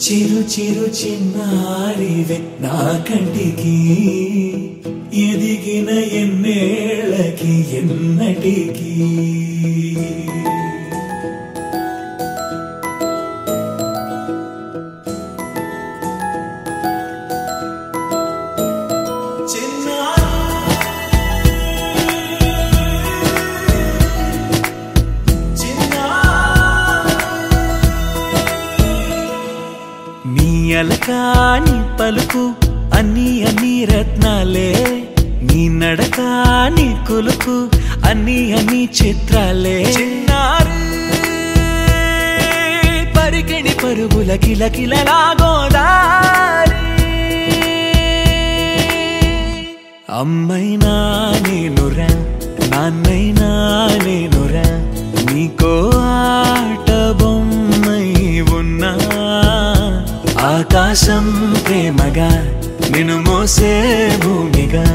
చిరు చిరు చిన్నారివే నా కంటికి ఎదిగిన ఎన్నేళ్ళకి ఎన్నటికి అలకాని పలుకు అన్ని అన్ని రత్నాలే నీ నడకాని కులుకు అన్ని అన్ని చిత్రాలే చిన్నారు పరికిణి పరుగుల కిలకిలలాగోదారి అమ్మైనా నేనురా నాన్నైనా నేనురా నీకో ఆట బొమ్మై ఉన్నా ఆకాశం ప్రేమగా నిన్ను మోసే భూమిగా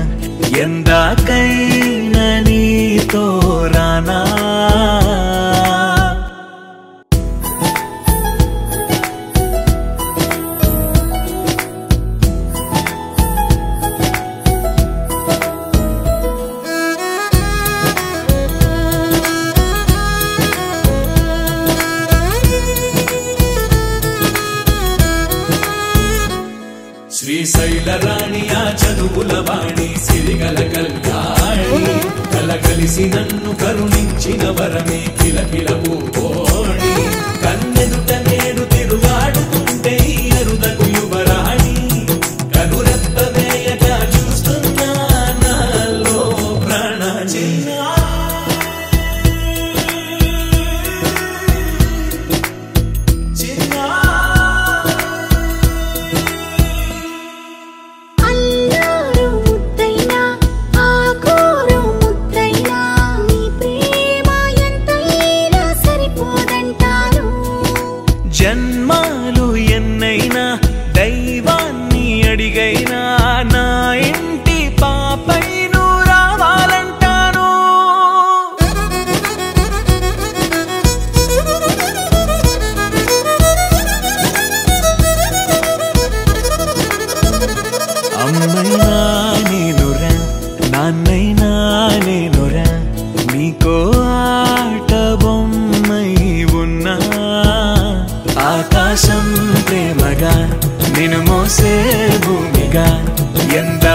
ఎందాకైనా నీతో రానా శ్రీశైల రాణి ఆ చదువుల వాణి సిరిగల కళ్యాణి కలకలిసి నన్ను కరుణించిన వరమే కిలకిల పూకోణి కన్నెదుట నేడు తిరుగాడుతుంటే అరుదకు యువరాణి కనురెప్ప వేయక చూస్తున్నా నాలో ప్రాణ జన్మాలు ఎన్నైనా దైవాన్ని అడిగైనా నా ఇంటి పాపై నువ్వు రావాలంటాను అమ్మైనా నేనురా నాన్నైనా నేనురా నీకో ఆట బొమ్మై ఉన్నా ఆకాశం ప్రేమగా నిన్ను మోసే భూమిగా ఎంత